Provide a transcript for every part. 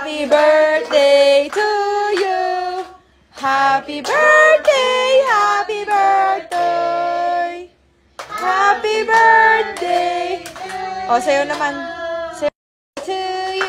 Happy birthday to you. Happy birthday, happy birthday. Happy birthday. O, sa'yo naman. Sa'yo to you.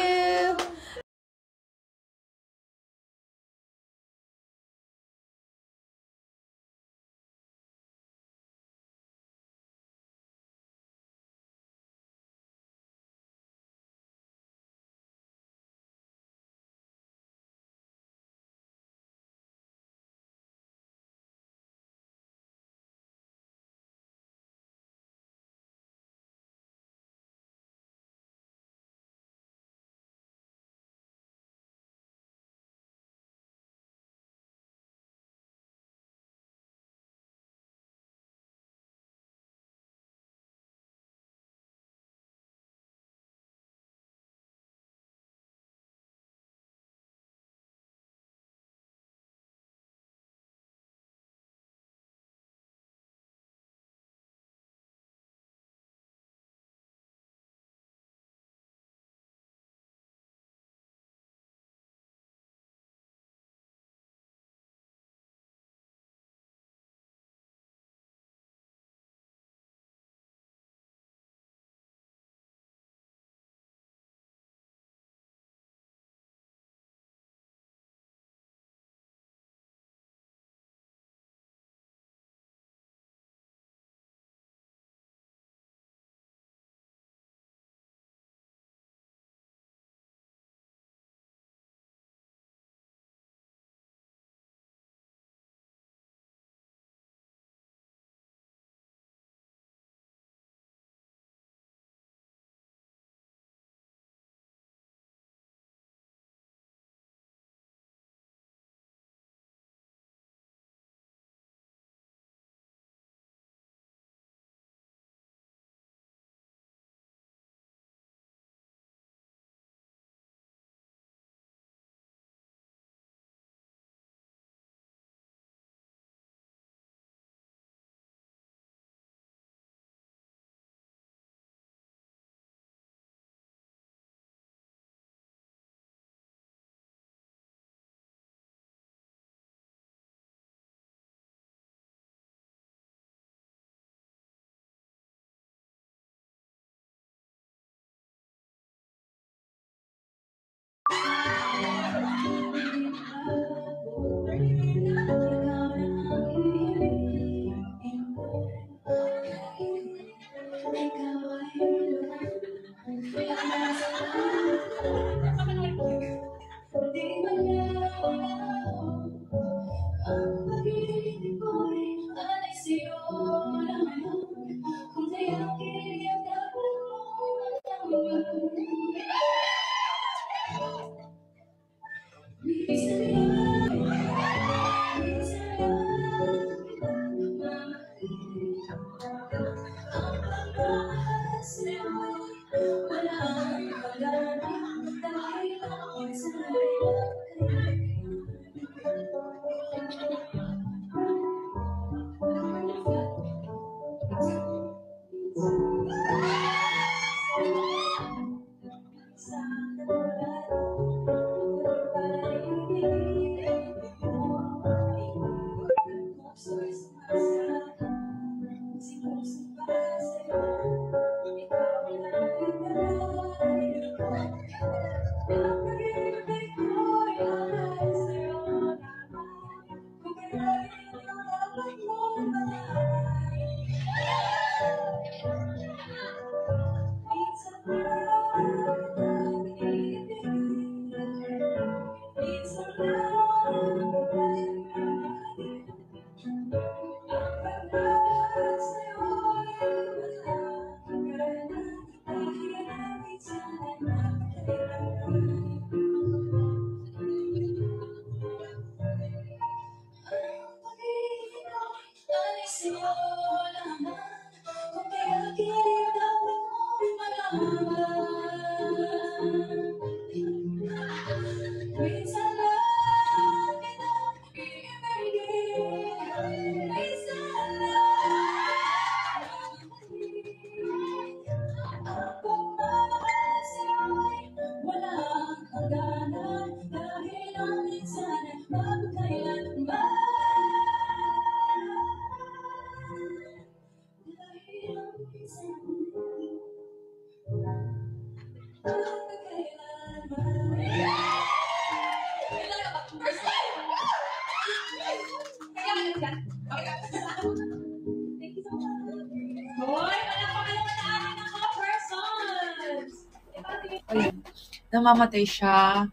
namamatay siya.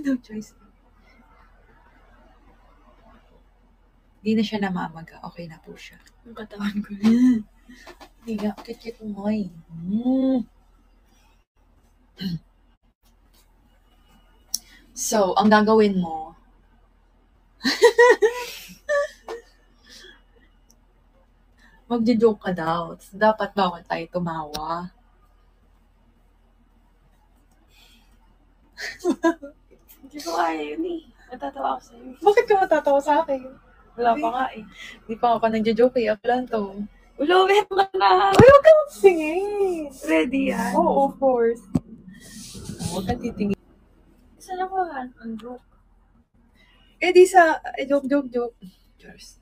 No choice. Hindi na siya namamaga. Okay na po siya. Ang katawan ko. Hindi nga. Kit-kit mo eh. So, ang gagawin mo, magjo-joke ka daw. Dapat bawal tayo tumawa. Hindi ko kaya yun eh. Matatawa ako sa'yo. Bakit ka matatawa sa akin? Wala pa nga eh. Hindi pa ako nagjo-joke eh. Ako lang to. Ulawin ka na. Ay, huwag kang singin. Ready yan? Oo, of course. Huwag kang titingin. Saan ako ang joke? Eh, di sa... joke. Cheers.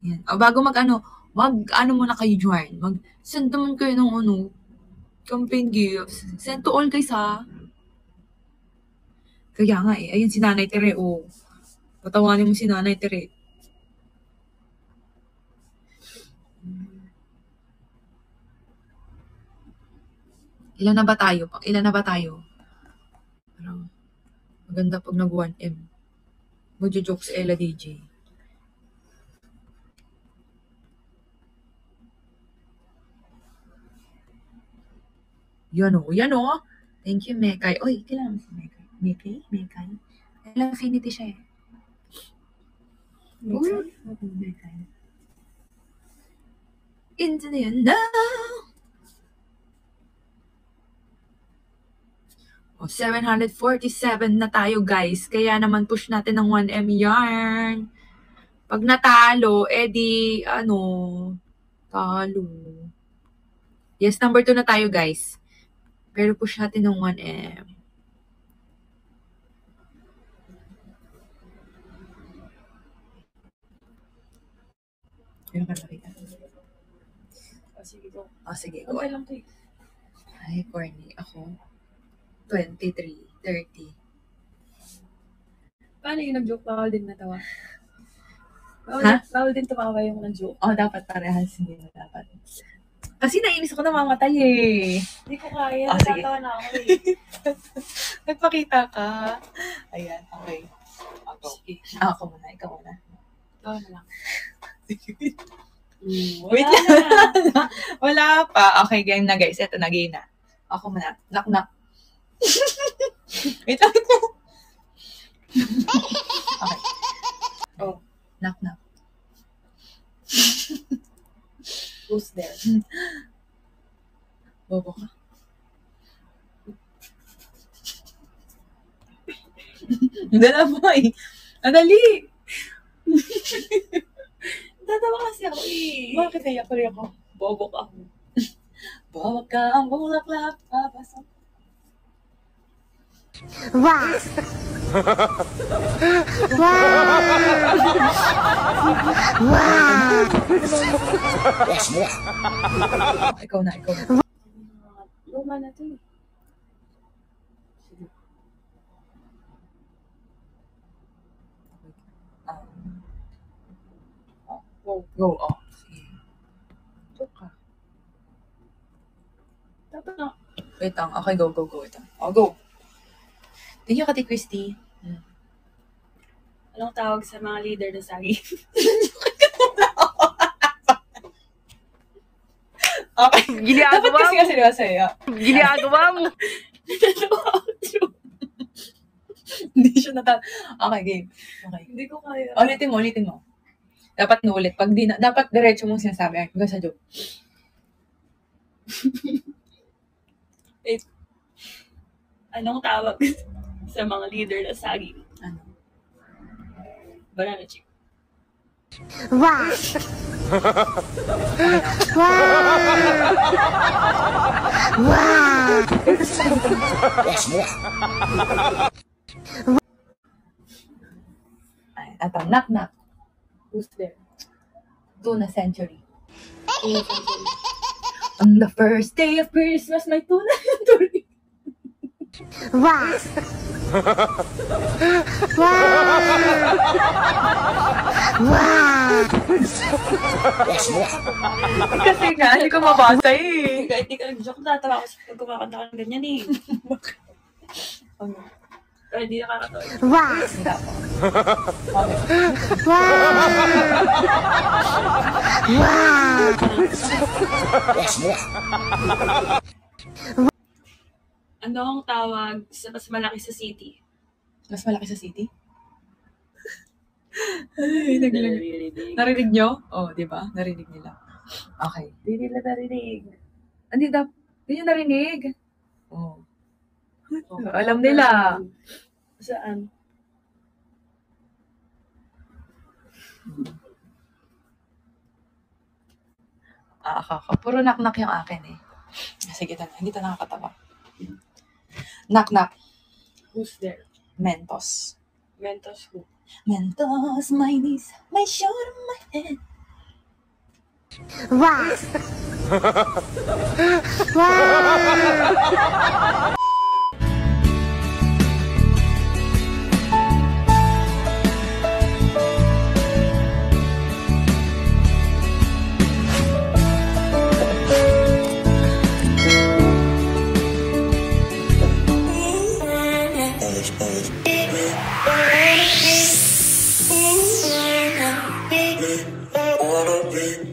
Yan. O, bago mag-ano muna kayo dyan. Send naman kayo ng campaign gifts. Send to all guys, ha? Kaya nga eh. Ayun si Nanay Tere, oh. Patawanin mo si Nanay Tere. Ilan na ba tayo? Parang maganda pag nag-1M. Magjo-joke si Ella DJ. Yan o. Thank you, Mekay. Uy, kailangan mo si Mekay. Mekay? Kailangan affinity siya eh. Mekay. Into the end now. 747 na tayo, guys. Kaya naman push natin ng 1M yarn. Pag natalo, edi, talo. Yes, number 2 na tayo, guys. Pero push natin ng 1M. Meron ka nakita? Sige, go. Sige, go. Okay lang to eh. Ay, corny. Ako, 23, 30. Paano yung nag-joke? Bawal din natawa. Ha? Bawal din tumawa yung nag-joke. Dapat parehas. Hindi mo dapat. Kasi nainis ako namamatay eh. Hindi ko kaya. Sige. Natatawa na ako eh. Nagpakita ka. Ayan, okay. Sige. Ako muna, ikaw muna. Tawa na lang. Wait lang. Wala pa. Okay, game na guys. Ito na, game na. Ako muna. Knock. Wait lang. Okay. Oh. Knock. Who's there? Bobo ka. Dala mo eh. Dali. Tatawa kasi ako eh. Bakit naiyak ko rin ako? Bobo ka. Bobo ka ang bulaklak. Papasok. Wow! Ikaw na. Luma na to eh. Go. Sige. Joke ka. Dapat na. Wait lang. Okay, go. Ito. Go. Thank you, Kati Christy. Anong tawag sa mga leader na sagi? Okay. Ginagawa Dapat kasi seryoso eh. Ginagawa mo. Hindi siya Okay, game. Okay. Hindi ko kaya. Ulitin mo. Dapat nulit. Pag di na, dapat diretso mong sinasabi. Hanggang sa joke. Anong tawag sa mga leader na sagi? Ano? Banana chip. Wow! Ay, ito. Knock. Who's there? Tuna century. On the first day of Christmas, may tuna century. Wow! Kasi nga, hindi ko mabasa eh. Kahit di ka nag-joke, natawa ko pag kumakanta ka ng ganyan eh. Ano? Kahit di nakakatawa. Wow. Ano ang tawag sa mas malaki sa city? Mas malaki sa city? Ay, narinig nyo? Oh, di ba? Narinig nila. Okay. Hindi nila narinig. Hindi nyo narinig. Oh. Alam nila. Saan? Puro knock-knock yung akin eh. Sige, hindi ito nakakatawa. Knock-knock. Who's there? Mentos. Mentos who? Mentos, my knees, my shoulder, my head. Wow. Wanna be